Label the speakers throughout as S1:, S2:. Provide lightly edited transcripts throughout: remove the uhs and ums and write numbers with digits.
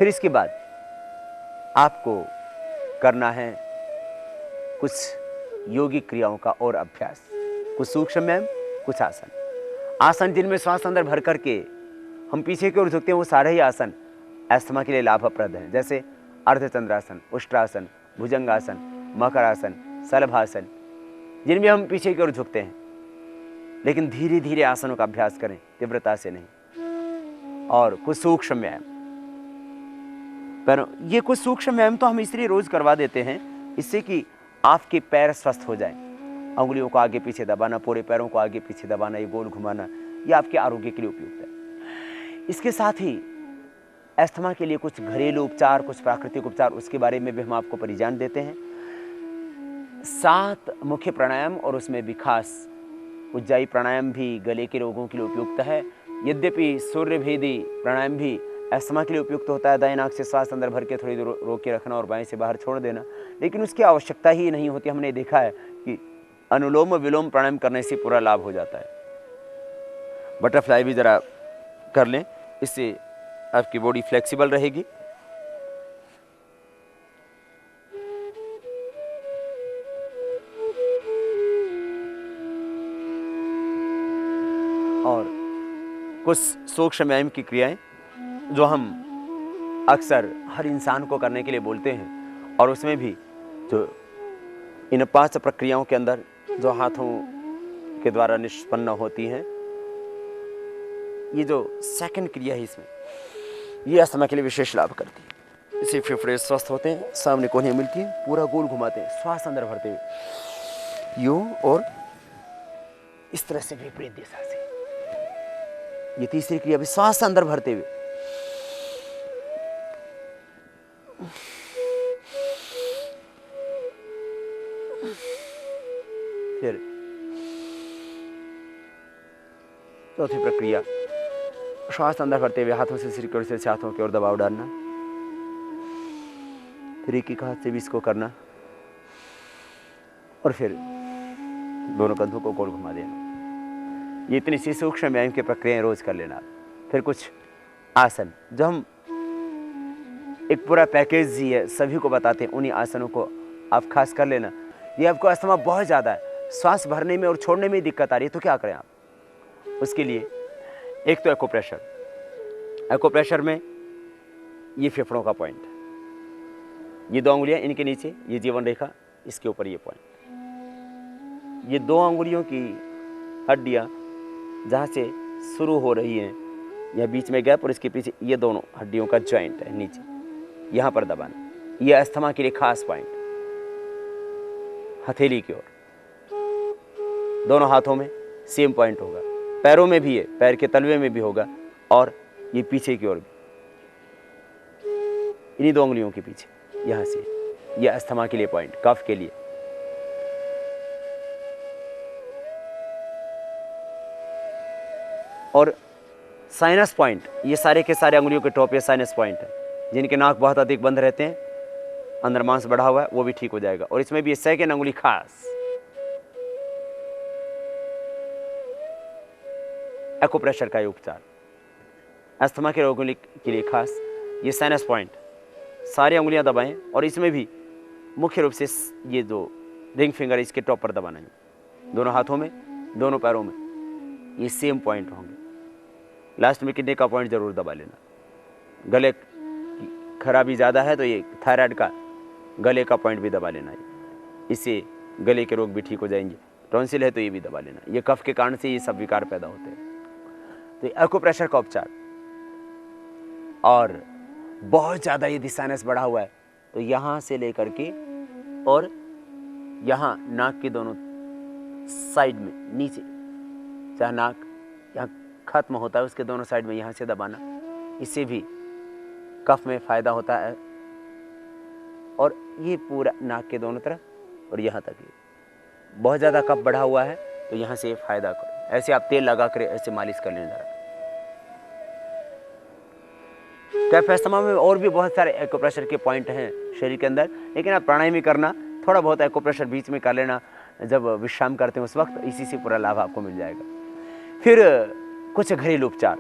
S1: फिर इसके बाद आपको करना है कुछ योगिक क्रियाओं का और अभ्यास, कुछ सूक्ष्म व्यायाम, कुछ आसन। आसन जिनमें श्वास अंदर भर करके हम पीछे की ओर झुकते हैं, वो सारे ही आसन अस्थमा के लिए लाभप्रद हैं, जैसे अर्धचंद्रासन, उष्ट्रासन, भुजंगासन, मकरासन, शलभासन, जिनमें हम पीछे की ओर झुकते हैं। लेकिन धीरे धीरे आसनों का अभ्यास करें, तीव्रता से नहीं। और कुछ सूक्ष्म व्यायाम, पर ये कुछ सूक्ष्म व्यायाम तो हम इसलिए रोज करवा देते हैं इससे कि आपके पैर स्वस्थ हो जाएं। अंगुलियों को आगे पीछे दबाना, पूरे पैरों को आगे पीछे दबाना, ये गोल घुमाना, ये आपके आरोग्य के लिए उपयुक्त है। इसके साथ ही अस्थमा के लिए कुछ घरेलू उपचार, कुछ प्राकृतिक उपचार, उसके बारे में भी हम आपको परिजान देते हैं। 7 मुख्य प्राणायाम और उसमें भी खास उज्जाई प्राणायाम भी गले के रोगों के लिए उपयुक्त है। यद्यपि सूर्यभेदी प्राणायाम भी अस्थमा के लिए उपयुक्त होता है, दाएं नाक से श्वास अंदर भर के थोड़ी देर रोक के रखना और बाएं से बाहर छोड़ देना, लेकिन उसकी आवश्यकता ही नहीं होती। हमने देखा है कि अनुलोम विलोम प्राणायाम करने से पूरा लाभ हो जाता है। बटरफ्लाई भी जरा कर लें, इससे आपकी बॉडी फ्लेक्सिबल रहेगी। और कुछ सूक्ष्म व्यायाम की क्रियाएं जो हम अक्सर हर इंसान को करने के लिए बोलते हैं, और उसमें भी जो इन 5 प्रक्रियाओं के अंदर जो हाथों के द्वारा निष्पन्न होती हैं, ये जो सेकंड क्रिया है इसमें, ये अस्थमा के लिए विशेष लाभ करती है। इससे फेफड़े स्वस्थ होते हैं, सामने कोहनियाँ मिलती हैं, पूरा गोल घुमाते हैं, श्वास अंदर भरते हुए यूं और इस तरह से विपरीत दिशा से। ये तीसरी क्रिया भी श्वास अंदर भरते हुए, फिर चौथी प्रक्रिया श्वास अंदर भरते हुए हाथों से सिर की ओर से हाथों की ओर दबाव डालना, फिर एक हाथ से भी इसको करना और फिर दोनों कंधों को गोल घुमा देना। ये इतनी सी सूक्ष्म व्यायाम की प्रक्रियाएं रोज कर लेना। फिर कुछ आसन जो हम एक पूरा पैकेज ही है, सभी को बताते हैं, उन्हीं आसनों को आप खास कर लेना। ये आपको अस्थमा बहुत ज़्यादा है, सांस भरने में और छोड़ने में दिक्कत आ रही है, तो क्या करें आप? उसके लिए एक तो एक्यूप्रेशर। एक्यूप्रेशर में ये फेफड़ों का पॉइंट है, ये 2 अंगुलियां इनके नीचे, ये जीवन रेखा, इसके ऊपर ये पॉइंट, ये 2 अंगुलियों की हड्डियां जहाँ से शुरू हो रही हैं, यह बीच में गैप और इसके पीछे ये दोनों हड्डियों का जॉइंट है नीचे, यहाँ पर दबाना। ये अस्थमा के लिए खास पॉइंट, हथेली की ओर, दोनों हाथों में सेम पॉइंट होगा, पैरों में भी है, पैर के तलवे में भी होगा और ये पीछे की ओर भी, इन्हीं 2 अंगुलियों के पीछे, यहाँ से। ये अस्थमा के लिए पॉइंट, कफ के लिए। और साइनस पॉइंट, ये सारे के सारे अंगुलियों के टॉप ये साइनस पॉइंट है। जिनके नाक बहुत अधिक बंद रहते हैं, अंदर मांस बढ़ा हुआ है, वो भी ठीक हो जाएगा। और इसमें भी सेकंड अंगुली खास एक्यूप्रेशर का उपचार, अस्थमा के रोगों के लिए खास ये साइनस पॉइंट, सारी अंगुलियां दबाएं और इसमें भी मुख्य रूप से ये जो रिंग फिंगर है इसके टॉप पर दबाना है, दोनों हाथों में, दोनों पैरों में, ये सेम पॉइंट होंगे। लास्ट में किडनी का पॉइंट जरूर दबा लेना। गले की खराबी ज़्यादा है तो ये थायराइड का गले का पॉइंट भी दबा लेना है, इससे गले के रोग भी ठीक हो जाएंगे। टॉन्सिल है तो ये भी दबा लेना, ये कफ के कारण से ये सब विकार पैदा होते हैं। तो एक्यूप्रेशर का उपचार। और बहुत ज़्यादा यदि साइनस बढ़ा हुआ है तो यहाँ से लेकर के और यहाँ नाक के दोनों साइड में नीचे, जहाँ नाक यहाँ खत्म होता है उसके दोनों साइड में यहाँ से दबाना, इससे भी कफ में फ़ायदा होता है। और ये पूरा नाक के दोनों तरफ और यहाँ तक, ये बहुत ज़्यादा कफ बढ़ा हुआ है तो यहाँ से ये फ़ायदा करो। ऐसे आप तेल लगा कर ऐसे मालिश कर लें ज़रा। कफ अस्थमा में और भी बहुत सारे एक्यूप्रेशर के पॉइंट हैं शरीर के अंदर, लेकिन आप प्राणायाम ही करना, थोड़ा बहुत एक्यूप्रेशर बीच में कर लेना जब विश्राम करते हैं उस वक्त, इसी से पूरा लाभ आपको मिल जाएगा। फिर कुछ घरेलू उपचार,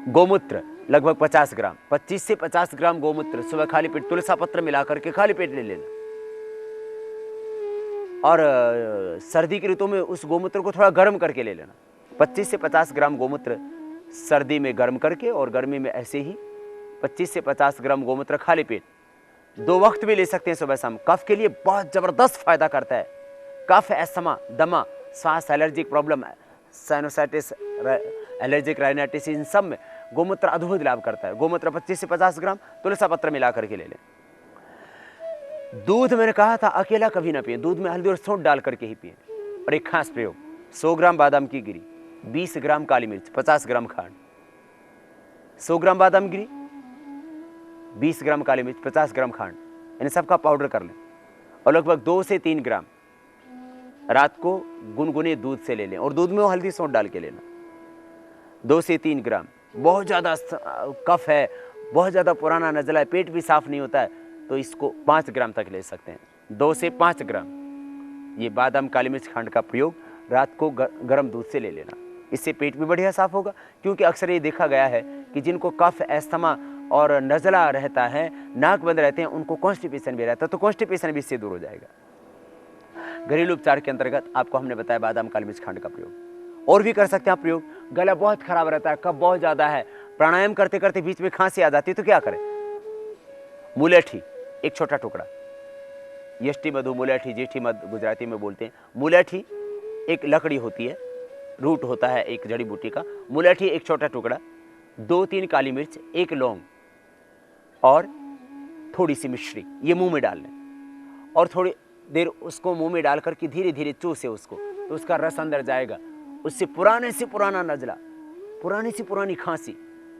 S1: गोमूत्र लगभग 50 ग्राम, 25 से 50 ग्राम गोमूत्र सुबह खाली पेट तुलसा पत्र मिलाकर के खाली पेट ले लेना। और सर्दी की ऋतु में उस गोमूत्र को थोड़ा गर्म करके ले लेना। 25 से 50 ग्राम गोमूत्र सर्दी में गर्म करके और गर्मी में ऐसे ही 25 से 50 ग्राम गोमूत्र खाली पेट 2 वक्त भी ले सकते हैं, सुबह शाम। कफ के लिए बहुत जबरदस्त फायदा करता है। कफ, एस्थमा, दमा, सांस, allergic problem, sinusitis, allergic rhinitis, इन सब में गोमूत्र अद्भुत लाभ करता है। गोमूत्र 25 से 50 ग्राम तुलसा पत्र मिला करके ले लें। दूध मैंने कहा था अकेला कभी ना पिए, दूध में हल्दी और सौंठ डाल करके ही पिए। और एक खास प्रयोग, 100 ग्राम बादाम की गिरी, 20 ग्राम काली मिर्च, 50 ग्राम खांड। 100 ग्राम बादाम गिरी, 20 ग्राम काली मिर्च, 50 ग्राम खांड, इन सबका पाउडर कर लें। और लगभग 2 से 3 ग्राम रात को गुनगुने दूध से ले लें और दूध में वो हल्दी सौंठ डाल के लेना। 2 से 3 ग्राम। बहुत ज़्यादा कफ है, बहुत ज़्यादा पुराना नज़ला है, पेट भी साफ नहीं होता है, तो इसको 5 ग्राम तक ले सकते हैं। 2 से 5 ग्राम ये बादाम काली मिर्च खांड का प्रयोग रात को गर्म दूध से ले लेना। इससे पेट भी बढ़िया साफ होगा, क्योंकि अक्सर ये देखा गया है कि जिनको कफ, एस्थमा और नज़ला रहता है, नाक बंद रहते हैं, उनको कॉन्स्टिपेशन भी रहता है, तो कॉन्स्टिपेशन भी इससे दूर हो जाएगा। घरेलू उपचार के अंतर्गत आपको हमने बताया बादाम काली मिर्च खांड का प्रयोग। और भी कर सकते हैं आप प्रयोग। गला बहुत खराब रहता है, कफ बहुत ज़्यादा है, प्राणायाम करते करते बीच में खांसी आ जाती है, तो क्या करें? मुलेठी एक छोटा टुकड़ा, यष्टि मधु, मुलेठी, जेठी मध गुजराती में बोलते हैं। मुलेठी एक लकड़ी होती है, रूट होता है एक जड़ी बूटी का। मुलेठी एक छोटा टुकड़ा, 2-3 काली मिर्च, 1 लौंग और थोड़ी सी मिश्री, ये मुंह में डाल लें और थोड़ी देर उसको मुंह में डाल करके धीरे धीरे चूसे उसको, तो उसका रस अंदर जाएगा। उससे पुराने से पुराना नज़ला, पुरानी से पुरानी खांसी,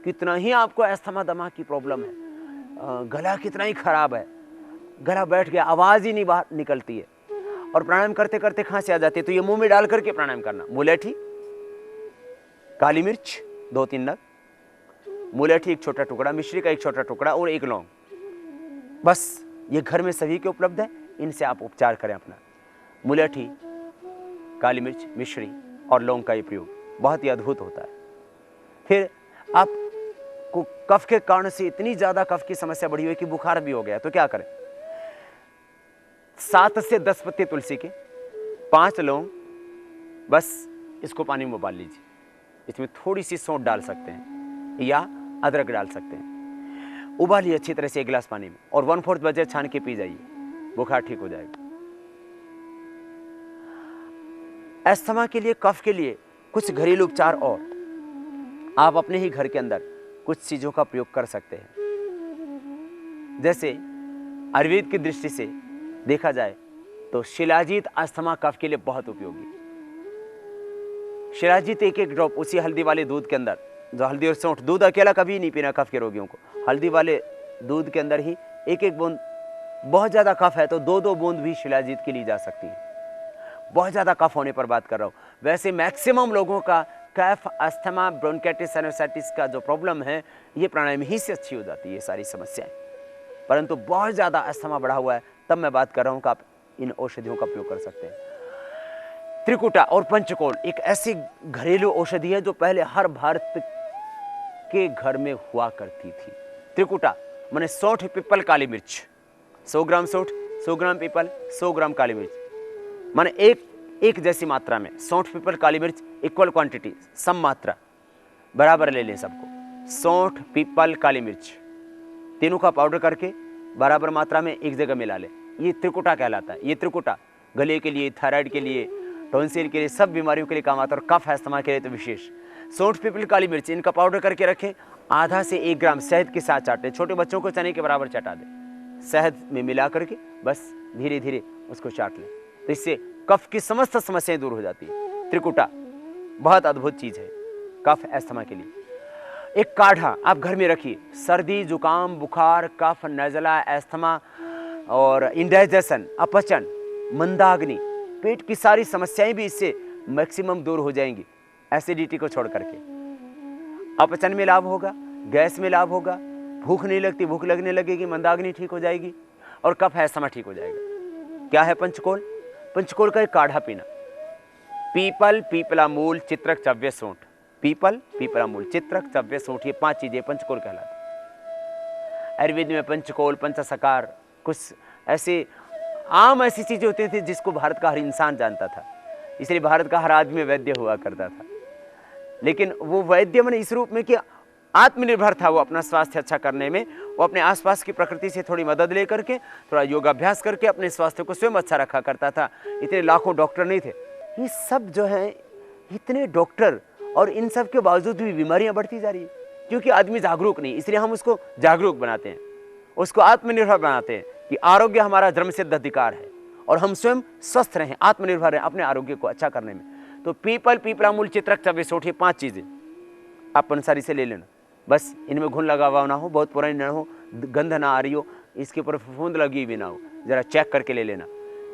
S1: कितना ही आपको अस्थमा दमा की प्रॉब्लम है, गला कितना ही खराब है, गला बैठ गया, आवाज़ ही नहीं बाहर निकलती है, और प्राणायाम करते करते खांसी आ जाती है, तो ये मुंह में डाल करके प्राणायाम करना। मुलेठी, काली मिर्च 2-3 नग, मुलेठी एक छोटा टुकड़ा, मिश्री का एक छोटा टुकड़ा और 1 लौंग, बस ये घर में सभी के उपलब्ध है, इनसे आप उपचार करें अपना। मुलेठी, काली मिर्च, मिश्री और लौंग का ये प्रयोग बहुत ही अद्भुत होता है। फिर आपको कफ के कारण से इतनी ज़्यादा कफ की समस्या बढ़ी हुई कि बुखार भी हो गया, तो क्या करें? 7 से 10 पत्ते तुलसी के, 5 लौंग, बस इसको पानी में उबाल लीजिए। इसमें थोड़ी सी सौंठ डाल सकते हैं या अदरक डाल सकते हैं। उबालिए अच्छी तरह से 1 गिलास पानी में और 1/4 बजे छान के पी जाइए, बुखार ठीक हो जाएगा। अस्थमा के लिए, कफ के लिए कुछ घरेलू उपचार और आप अपने ही घर के अंदर कुछ चीज़ों का प्रयोग कर सकते हैं। जैसे आयुर्वेद की दृष्टि से देखा जाए तो शिलाजीत अस्थमा कफ के लिए बहुत उपयोगी। शिलाजीत 1-1 ड्रॉप उसी हल्दी वाले दूध के अंदर, जो हल्दी और सौंठ, दूध अकेला कभी नहीं पीना कफ के रोगियों को, हल्दी वाले दूध के अंदर ही 1-1 बूंद, बहुत ज़्यादा कफ है तो 2-2 बूंद भी शिलाजीत की ली जा सकती है। बहुत ज़्यादा कफ होने पर बात कर रहा हूँ। वैसे मैक्सिमम लोगों का कफ, अस्थमा, ब्रोंकाइटिस, साइनोसाइटिस का जो प्रॉब्लम है, ये प्राणायाम ही से अच्छी हो जाती है ये सारी समस्याएं। परंतु बहुत ज़्यादा अस्थमा बढ़ा हुआ है, तब मैं बात कर रहा हूँ कि आप इन औषधियों का प्रयोग कर सकते हैं। त्रिकुटा और पंचकोल एक ऐसी घरेलू औषधि है जो पहले हर भारत के घर में हुआ करती थी। त्रिकुटा माने सौंठ, पीपल, काली मिर्च, 100 ग्राम सौंठ, 100 ग्राम पीपल, 100 ग्राम काली मिर्च, माने एक जैसी मात्रा में सौंठ, पीपल, काली मिर्च, इक्वल क्वांटिटी, सम मात्रा, बराबर ले लें सबको। सौंठ, पीपल, काली मिर्च तीनों का पाउडर करके बराबर मात्रा में एक जगह मिला लें, ये त्रिकुटा कहलाता है। ये त्रिकुटा गले के लिए, थायराइड के लिए, टॉन्सिल के लिए, सब बीमारियों के लिए काम आता है, और कफ अस्थमा के लिए तो विशेष। सौंठ, पीपल, काली मिर्च इनका पाउडर करके रखें, आधा से 1 ग्राम शहद के साथ चाटें, छोटे बच्चों को चने के बराबर चटा दें, शहद में मिला करके बस धीरे धीरे उसको चाट लें, तो इससे कफ की समस्त समस्याएं दूर हो जाती है। त्रिकुटा बहुत अद्भुत चीज़ है कफ अस्थमा के लिए। एक काढ़ा आप घर में रखिए, सर्दी, जुकाम, बुखार, कफ, नज़ला, अस्थमा और इंडाइजेशन, अपचन, मंदाग्नि, पेट की सारी समस्याएं भी इससे मैक्सिमम दूर हो जाएंगी, एसिडिटी को छोड़ करके। अपचन में लाभ होगा, गैस में लाभ होगा, भूख नहीं लगती, भूख लगने लगेगी, मंदाग्नि ठीक हो जाएगी और कफ अस्थमा ठीक हो जाएगा। क्या है पंचकोल? पंचकोल का एक काढ़ा पीना, पीपल, पीपला मूल, चित्रक, चव्य, सौंठ, पीपल, पीपलामूल, चित्रक, चव्य, सूंठ, ये 5 चीजें पंचकोल कहलाती। आयुर्वेद में पंचकोल, पंचसकार, कुछ ऐसे आम ऐसी चीजें होती थी जिसको भारत का हर इंसान जानता था, इसलिए भारत का हर आदमी वैद्य हुआ करता था। लेकिन वो वैद्य मैंने इस रूप में कि आत्मनिर्भर था वो अपना स्वास्थ्य अच्छा करने में, वो अपने आसपास की प्रकृति से थोड़ी मदद लेकर के, थोड़ा योगाभ्यास करके अपने स्वास्थ्य को स्वयं अच्छा रखा करता था। इतने लाखों डॉक्टर नहीं थे, ये सब जो है इतने डॉक्टर, और इन सब के बावजूद भी बीमारियां बढ़ती जा रही है, क्योंकि आदमी जागरूक नहीं, इसलिए हम उसको जागरूक बनाते हैं, उसको आत्मनिर्भर बनाते हैं कि आरोग्य हमारा जन्मसिद्ध अधिकार है और हम स्वयं स्वस्थ रहें, आत्मनिर्भर रहें अपने आरोग्य को अच्छा करने में। तो पीपल, पीपलामूल, चित्रक, चव्य, सूंठ, ये 5 चीजें आप अनुसार इसे ले लेना, बस इनमें घुन लगा हुआ ना हो, बहुत पुरानी ना हो, गंध ना आ रही हो, इसके ऊपर फफूंद लगी भी ना हो, जरा चेक करके ले लेना।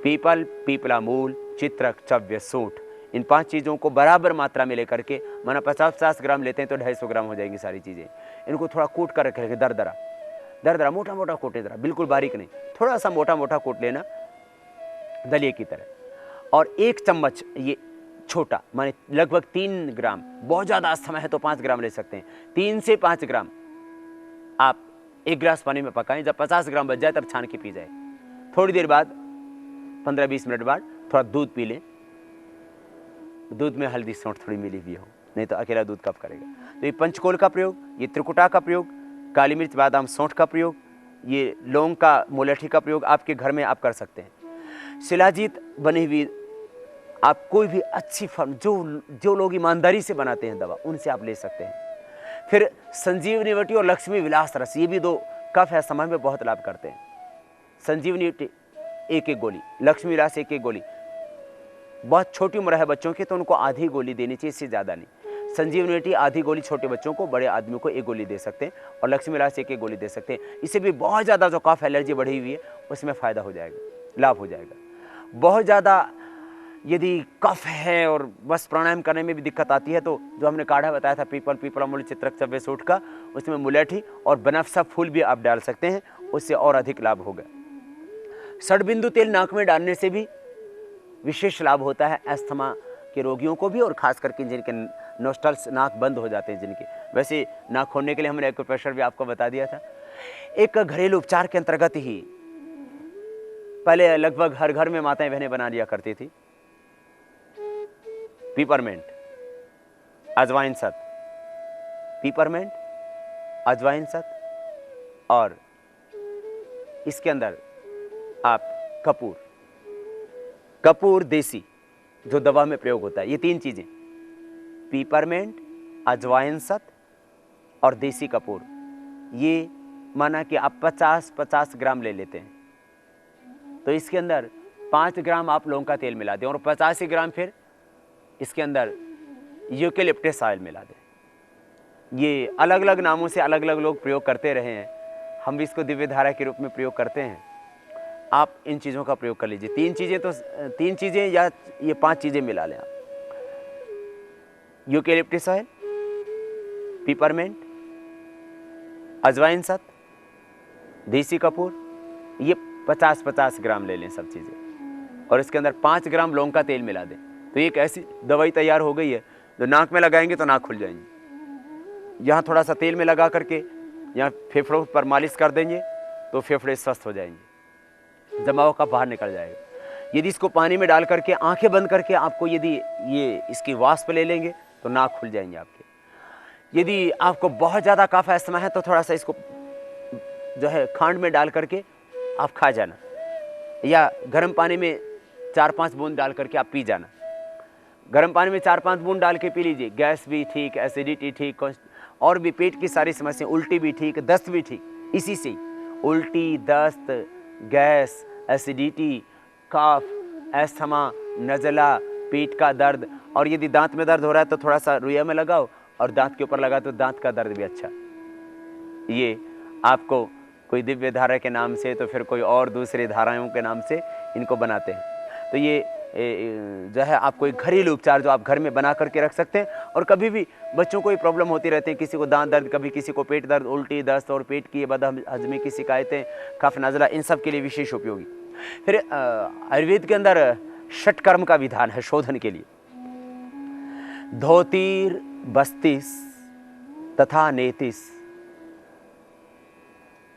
S1: पीपल, पीपलामूल, चित्रक, चव्य, सूंठ, इन 5 चीज़ों को बराबर मात्रा में लेकर के, माना 50-50 ग्राम लेते हैं तो 250 ग्राम हो जाएंगी सारी चीज़ें। इनको थोड़ा कूट कर रखेंगे, दरदरा दरदरा, मोटा मोटा कोटे, जरा बिल्कुल बारीक नहीं, थोड़ा सा मोटा मोटा कोट लेना दलिए की तरह। और 1 चम्मच ये छोटा, माने लगभग 3 ग्राम, बहुत ज़्यादा अस्थमा है तो 5 ग्राम ले सकते हैं, 3 से 5 ग्राम आप 1 गिलास पानी में पकाएं, जब 50 ग्राम बच जाए तब छान के पी जाए। थोड़ी देर बाद 15-20 मिनट बाद थोड़ा दूध पी लें, दूध में हल्दी सौंठ थोड़ी मिली हुई हो, नहीं तो अकेला दूध कब करेगा। तो ये पंचकोल का प्रयोग, ये त्रिकुटा का प्रयोग, काली मिर्च, बादाम, सौंठ का प्रयोग, ये लौंग का, मुलेठी का प्रयोग आपके घर में आप कर सकते हैं। शिलाजीत बनी हुई आप कोई भी अच्छी फर्म, जो लोग ईमानदारी से बनाते हैं दवा, उनसे आप ले सकते हैं। फिर संजीवनी वटी और लक्ष्मी विलास रस, ये भी 2 कफ है समय में बहुत लाभ करते हैं। संजीवनी वटी 1-1 गोली, लक्ष्मी विलास 1-1 गोली, बहुत छोटी उम्र है बच्चों की तो उनको आधी गोली देनी चाहिए, इससे ज़्यादा नहीं। संजीवनी वटी आधी गोली छोटे बच्चों को, बड़े आदमी को 1 गोली दे सकते हैं, और लक्ष्मी विलास 1-1 गोली दे सकते हैं। इससे भी बहुत ज़्यादा जो कफ एलर्जी बढ़ी हुई है उसमें फ़ायदा हो जाएगा, लाभ हो जाएगा। बहुत ज़्यादा यदि कफ है और बस प्राणायाम करने में भी दिक्कत आती है तो जो हमने काढ़ा बताया था पीपल, पीपलामूल, चित्रक, चव्य, सूंठ का, उसमें मुलेठी और बनफसा फूल भी आप डाल सकते हैं, उससे और अधिक लाभ होगा। षडबिंदु तेल नाक में डालने से भी विशेष लाभ होता है अस्थमा के रोगियों को भी, और खास करके जिनके नोस्ट्रल्स, नाक बंद हो जाते हैं जिनके, वैसे नाक खोलने के लिए हमने एक्यूप्रेशर भी आपको बता दिया था। एक घरेलू उपचार के अंतर्गत ही पहले लगभग हर घर में माताएं बहनें बना लिया करती थी, पीपरमेंट, अजवाइन सत, पीपरमेंट, अजवाइन सत, और इसके अंदर आप कपूर, कपूर देसी जो दवा में प्रयोग होता है, ये 3 चीजें, पीपरमेंट, अजवाइन सत और देसी कपूर, ये माना कि आप 50-50 ग्राम ले लेते हैं तो इसके अंदर 5 ग्राम आप लौंग का तेल मिला दें, और 85 ग्राम फिर इसके अंदर यूकेलिप्टस ऑयल मिला दें। ये अलग अलग नामों से अलग अलग लोग प्रयोग करते रहे हैं, हम भी इसको दिव्य धारा के रूप में प्रयोग करते हैं। आप इन चीज़ों का प्रयोग कर लीजिए, 3 चीज़ें तो 3 चीज़ें या ये 5 चीज़ें मिला लें आप, यूकेलिप्टस ऑयल, पीपरमेंट, अजवाइन सत, देसी कपूर, ये 50-50 ग्राम ले लें सब चीज़ें, और इसके अंदर 5 ग्राम लौंग का तेल मिला दें, तो एक ऐसी दवाई तैयार हो गई है जो नाक में लगाएंगे तो नाक खुल जाएंगे। यहाँ थोड़ा सा तेल में लगा करके यहाँ फेफड़ों पर मालिश कर देंगे तो फेफड़े स्वस्थ हो जाएंगे, जमाव का बाहर निकल जाएगा। यदि इसको पानी में डाल करके आंखें बंद करके आपको यदि ये इसकी वाष्प ले लेंगे तो नाक खुल जाएंगे आपके। यदि आपको बहुत ज़्यादा कफ अस्थमा है तो थोड़ा सा इसको जो है खांड में डाल करके आप खा जाना, या गर्म पानी में 4-5 बूंद डाल करके आप पी जाना। गर्म पानी में 4-5 बूंद डाल के पी लीजिए, गैस भी ठीक, एसिडिटी ठीक, और भी पेट की सारी समस्या, उल्टी भी ठीक, दस्त भी ठीक, इसी से उल्टी, दस्त, गैस, एसिडिटी, कफ, अस्थमा, नज़ला, पेट का दर्द, और यदि दांत में दर्द हो रहा है तो थोड़ा सा रुइया में लगाओ, और दांत के ऊपर लगा तो दांत का दर्द भी अच्छा। ये आपको कोई दिव्य धारा के नाम से तो फिर कोई और दूसरी धाराओं के नाम से इनको बनाते हैं। तो ये जो है आपको एक घरेलू उपचार जो आप घर में बना करके रख सकते हैं, और कभी भी बच्चों को ही प्रॉब्लम होती रहती है, किसी को दांत दर्द, कभी किसी को पेट दर्द, उल्टी, दस्त और पेट की बदहजमी की शिकायतें, कफ, नज़ला, इन सब के लिए विशेष उपयोगी। फिर आयुर्वेद के अंदर षटकर्म का विधान है शोधन के लिए। धोतीर बस्तिस तथा नेतिस।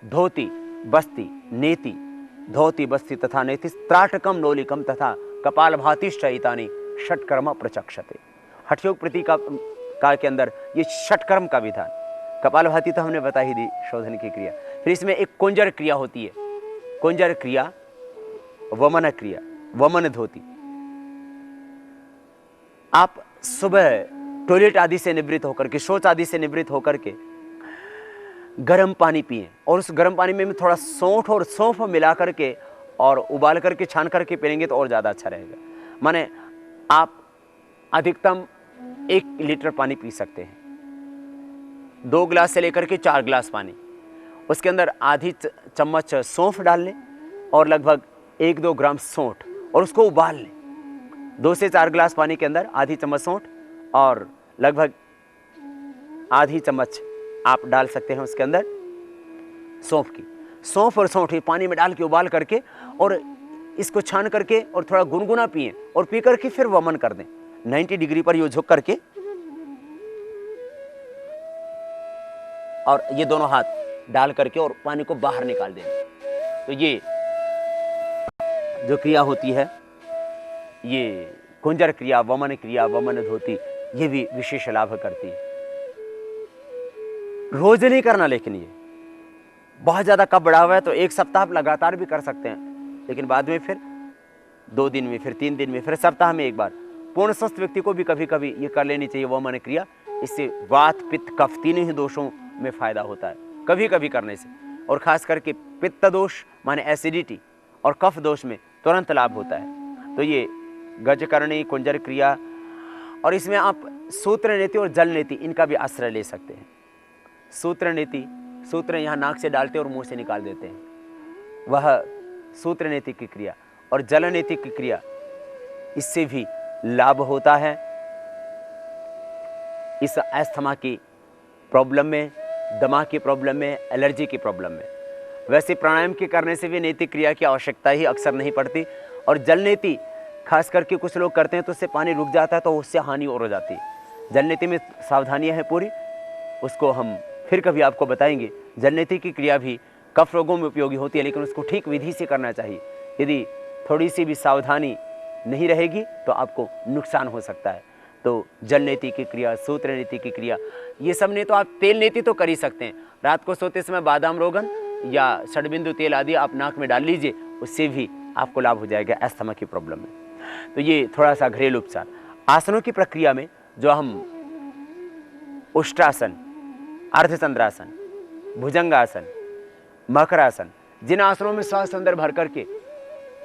S1: धोती बस्ती नेति, धोती बस्ती तथा नेतिस, त्राटकम नोलिकम तथा कपालभातिश्चैतानि षटकर्म प्रचक्षते। हठयोग प्रतीका के अंदर ये षटकर्म का विधान, कपालभाति तो हमने बता ही दी, शोधन की क्रिया। फिर इसमें एक कुंजर क्रिया होती है, कुंजर क्रिया, वमन क्रिया, वमन धोती। आप सुबह टॉयलेट आदि से निवृत्त होकर के, शौच आदि से निवृत्त होकर के गर्म पानी पिएं, और उस गर्म पानी में थोड़ा सौंठ और सौंफ मिला करके और उबाल करके छान करके पिएंगे तो और ज़्यादा अच्छा रहेगा। माने आप अधिकतम 1 लीटर पानी पी सकते हैं, 2 गिलास से लेकर के 4 गिलास पानी, उसके अंदर आधी चम्मच सौंफ डाल लें और लगभग 1-2 ग्राम सौंठ, और उसको उबाल लें। 2 से 4 गिलास पानी के अंदर आधी चम्मच सौंठ और लगभग आधी चम्मच आप डाल सकते हैं उसके अंदर सौंफ की। सौंफ और सौंठ पानी में डाल के उबाल करके और इसको छान करके और थोड़ा गुनगुना पिए, और पी करके फिर वमन कर दें 90 डिग्री पर यूं झुक करके, और ये दोनों हाथ डाल करके और पानी को बाहर निकाल दें। तो ये जो क्रिया होती है, ये कुंजर क्रिया, वमन क्रिया, वमन धोती, ये भी विशेष लाभ करती है। रोज नहीं करना, लेकिन ये बहुत ज्यादा कब बढ़ा हुआ है तो 1 सप्ताह आप लगातार भी कर सकते हैं, लेकिन बाद में फिर 2 दिन में, फिर 3 दिन में, फिर सप्ताह में एक बार। पूर्ण स्वस्थ व्यक्ति को भी कभी कभी ये कर लेनी चाहिए वमन क्रिया। इससे वात पित्त कफ तीनों ही दोषों में फायदा होता है कभी कभी करने से, और खास करके पित्त दोष माने एसिडिटी और कफ दोष में तुरंत लाभ होता है। तो ये गजकर्णी, कुंजर क्रिया, और इसमें आप सूत्र नीति और जल नीति इनका भी आश्रय ले सकते हैं। सूत्र नीति, सूत्र यहाँ नाक से डालते और मुंह से निकाल देते हैं, वह सूत्र नीति की क्रिया, और जल नीति की क्रिया, इससे भी लाभ होता है इस अस्थमा की प्रॉब्लम में, दमा की प्रॉब्लम में, एलर्जी की प्रॉब्लम में। वैसे प्राणायाम के करने से भी नीति क्रिया की आवश्यकता ही अक्सर नहीं पड़ती, और जल नीति खास करके कुछ लोग करते हैं तो उससे पानी रुक जाता है तो उससे हानि और हो जाती है। जल नीति में सावधानियां हैं पूरी, उसको हम फिर कभी आपको बताएंगे। जल नीति की क्रिया भी कफ रोगों में उपयोगी होती है, लेकिन उसको ठीक विधि से करना चाहिए। यदि थोड़ी सी भी सावधानी नहीं रहेगी तो आपको नुकसान हो सकता है। तो जल नीति की क्रिया, सूत्र नीति की क्रिया, ये सब नहीं तो आप तेल नीति तो कर ही सकते हैं। रात को सोते समय बादाम रोगन या षडबिंदु तेल आदि आप नाक में डाल लीजिए, उससे भी आपको लाभ हो जाएगा अस्थमा की प्रॉब्लम में। तो ये थोड़ा सा घरेलू उपचार। आसनों की प्रक्रिया में जो हम उष्ट्रासन, अर्धचंद्रासन, भुजंगासन, मकरासन, जिन आसनों में श्वास अंदर भर करके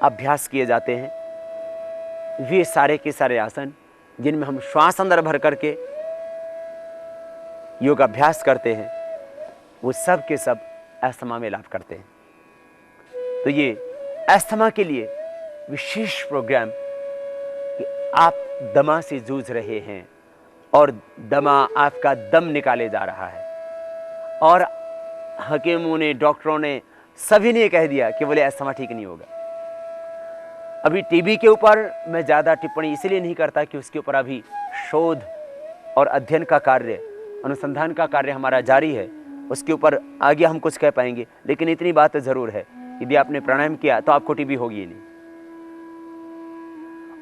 S1: अभ्यास किए जाते हैं, वे सारे के सारे आसन जिनमें हम श्वास अंदर भर करके योग अभ्यास करते हैं, वो सब के सब अस्थमा में लाभ करते हैं। तो ये अस्थमा के लिए विशेष प्रोग्राम कि आप दमा से जूझ रहे हैं और दमा आपका दम निकाले जा रहा है, और हकीमों ने, डॉक्टरों ने, सभी ने कह दिया कि बोले अस्थमा ठीक नहीं होगा। अभी टीबी के ऊपर मैं ज़्यादा टिप्पणी इसलिए नहीं करता कि उसके ऊपर अभी शोध और अध्ययन का कार्य, अनुसंधान का कार्य हमारा जारी है। उसके ऊपर आगे हम कुछ कह पाएंगे, लेकिन इतनी बात ज़रूर है, यदि आपने प्राणायाम किया तो आपको टीबी होगी ही नहीं।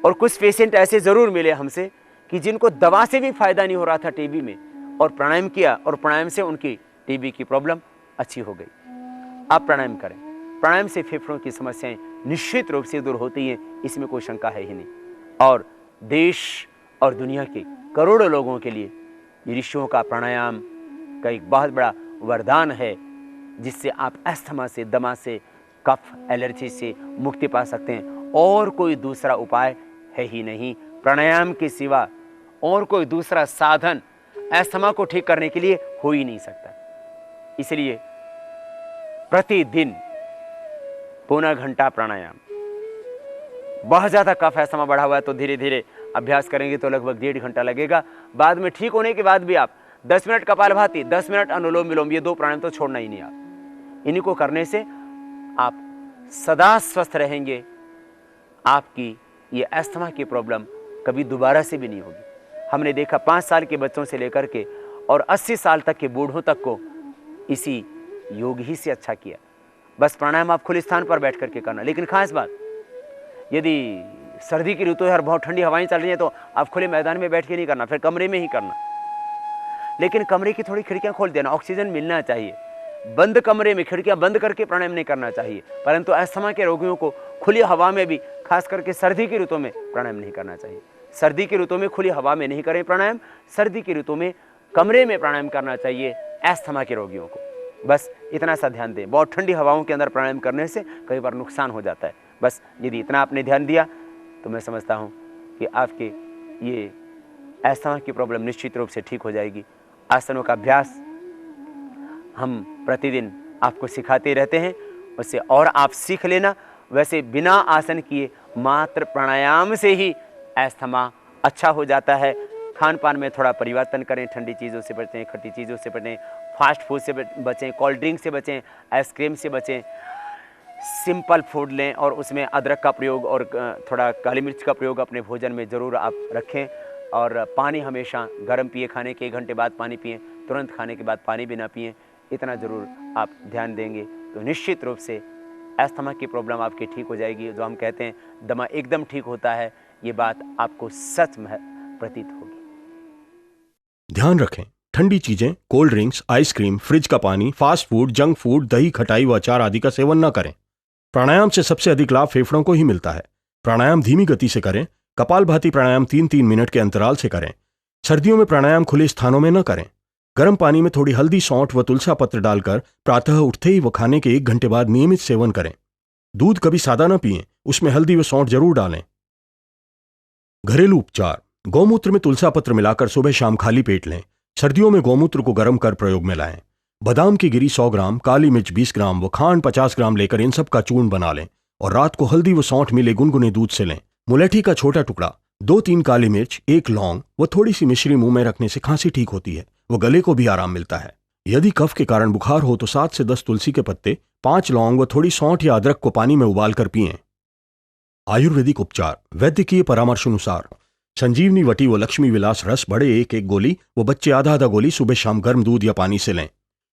S1: और कुछ पेशेंट ऐसे ज़रूर मिले हमसे कि जिनको दवा से भी फायदा नहीं हो रहा था टीबी में, और प्राणायाम किया और प्राणायाम से उनकी टीबी की प्रॉब्लम अच्छी हो गई। आप प्राणायाम करें, प्राणायाम से फेफड़ों की समस्याएं निश्चित रूप से दूर होती हैं, इसमें कोई शंका है ही नहीं। और देश और दुनिया के करोड़ों लोगों के लिए ये ऋषियों का प्राणायाम का एक बहुत बड़ा वरदान है, जिससे आप अस्थमा से, दमा से, कफ, एलर्जी से मुक्ति पा सकते हैं। और कोई दूसरा उपाय है ही नहीं, प्राणायाम के सिवा और कोई दूसरा साधन अस्थमा को ठीक करने के लिए हो ही नहीं सकता। इसलिए प्रतिदिन पौना घंटा प्राणायाम। बहुत ज़्यादा कफ अस्थमा बढ़ा हुआ है तो धीरे धीरे अभ्यास करेंगे तो लगभग 1.5 घंटा लगेगा। बाद में ठीक होने के बाद भी आप 10 मिनट कपालभाति, 10 मिनट अनुलोम विलोम, ये 2 प्राणायाम तो छोड़ना ही नहीं। आप इन्हीं को करने से आप सदा स्वस्थ रहेंगे। आपकी ये अस्थमा की प्रॉब्लम कभी दोबारा से भी नहीं होगी। हमने देखा 5 साल के बच्चों से लेकर के और 80 साल तक के बूढ़ों तक को इसी योग ही से अच्छा किया। बस प्राणायाम आप खुले स्थान पर बैठ करके करना। लेकिन खास बात, यदि सर्दी की ऋतु है और बहुत ठंडी हवाएं चल रही हैं तो आप खुले मैदान में बैठ के नहीं करना, फिर कमरे में ही करना। लेकिन कमरे की थोड़ी खिड़कियां खोल देना, ऑक्सीजन मिलना चाहिए। बंद कमरे में खिड़कियां बंद करके प्राणायाम नहीं करना चाहिए। परंतु अस्थमा के रोगियों को खुली हवा में भी, खास करके सर्दी की ऋतु में प्राणायाम नहीं करना चाहिए। सर्दी की ऋतु में खुली हवा में नहीं करें प्राणायाम, सर्दी की ऋतु में कमरे में प्राणायाम करना चाहिए अस्थमा के रोगियों को। बस इतना सा ध्यान दें। बहुत ठंडी हवाओं के अंदर प्राणायाम करने से कई बार नुकसान हो जाता है। बस यदि इतना आपने ध्यान दिया तो मैं समझता हूँ कि आपके ये अस्थमा की प्रॉब्लम निश्चित रूप से ठीक हो जाएगी। आसनों का अभ्यास हम प्रतिदिन आपको सिखाते रहते हैं, उससे और आप सीख लेना। वैसे बिना आसन किए मात्र प्राणायाम से ही अस्थमा अच्छा हो जाता है। खान पान में थोड़ा परिवर्तन करें, ठंडी चीज़ों से बचें, खट्टी चीज़ों से बचें, फास्ट फूड से बचें, कोल्ड ड्रिंक से बचें, आइसक्रीम से बचें। सिंपल फूड लें और उसमें अदरक का प्रयोग और थोड़ा काली मिर्च का प्रयोग अपने भोजन में ज़रूर आप रखें। और पानी हमेशा गर्म पिए, खाने के 1 घंटे बाद पानी पिएं, तुरंत खाने के बाद पानी भी ना पिएं। इतना ज़रूर आप ध्यान देंगे तो निश्चित रूप से अस्थमा की प्रॉब्लम आपकी ठीक हो जाएगी। जो हम कहते हैं दमा एकदम ठीक होता है, ये बात आपको सच में प्रतीत होगी।
S2: ध्यान रखें, ठंडी चीजें, कोल्ड ड्रिंक्स, आइसक्रीम, फ्रिज का पानी, फास्ट फूड, जंक फूड, दही, खटाई व अचार आदि का सेवन न करें। प्राणायाम से सबसे अधिक लाभ फेफड़ों को ही मिलता है। प्राणायाम धीमी गति से करें। कपालभाति प्राणायाम 3-3 मिनट के अंतराल से करें। सर्दियों में प्राणायाम खुले स्थानों में न करें। गर्म पानी में थोड़ी हल्दी, सौंठ व तुलसा पत्र डालकर प्रातः उठते ही व खाने के 1 घंटे बाद नियमित सेवन करें। दूध कभी सादा न पिएं, उसमें हल्दी व सौंठ जरूर डालें। घरेलू उपचार: गौमूत्र में तुलसा पत्र मिलाकर सुबह शाम खाली पेट लें। सर्दियों में गौमूत्र को गर्म कर प्रयोग में लाएं। बादाम की गिरी 100 ग्राम, काली मिर्च 20 ग्राम व खांड 50 ग्राम लेकर इन सब का चूर्ण बना लें और रात को हल्दी व सौंठ मिले गुनगुने दूध से लें। मुलेठी का छोटा टुकड़ा, 2-3 काली मिर्च, 1 लौंग व थोड़ी सी मिश्री मुंह में रखने से खांसी ठीक होती है व गले को भी आराम मिलता है। यदि कफ के कारण बुखार हो तो 7 से 10 तुलसी के पत्ते, 5 लौंग व थोड़ी सौंठ या अदरक को पानी में उबाल कर पिएं। आयुर्वेदिक उपचार: वैद्य की परामर्श अनुसार संजीवनी वटी व लक्ष्मी विलास रस बड़े 1-1 गोली व बच्चे आधा-आधा गोली सुबह शाम गर्म दूध या पानी से लें।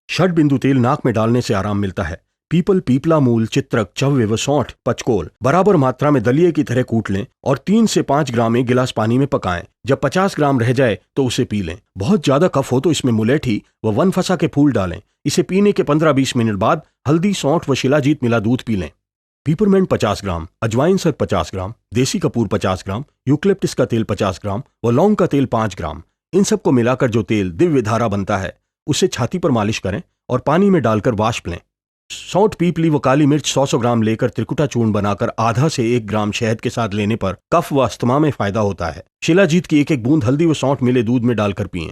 S2: 6 बिंदु तेल नाक में डालने से आराम मिलता है। पीपल, पीपला मूल, चित्रक, चव्वे व सौंठ, पचकोल बराबर मात्रा में दलिये की तरह कूट लें और 3 से 5 ग्राम 1 गिलास पानी में पकाएं। जब 50 ग्राम रह जाए तो उसे पी लें। बहुत ज्यादा कफ हो तो इसमें मुलेठी व वनफसा के फूल डालें। इसे पीने के 15-20 मिनट बाद हल्दी, सौंठ व शिलाजीत मिला दूध पी लें। पीपरमेंट 50 ग्राम, अजवाइन सर 50 ग्राम, देसी कपूर 50 ग्राम, यूक्लिप्टिस का तेल 50 ग्राम व लौंग का तेल 5 ग्राम। इन सबको मिलाकर जो तेल दिव्य धारा बनता है उसे छाती पर मालिश करें और पानी में डालकर वाष्प लें। सौंठ, पीपली व काली मिर्च 100 ग्राम लेकर त्रिकुटा चूर्ण बनाकर आधा से 1 ग्राम शहद के साथ लेने पर कफ व अस्थमा में फायदा होता है। शिलाजीत की 1-1 बूंद हल्दी व सौंठ मिले दूध में डालकर पिएं।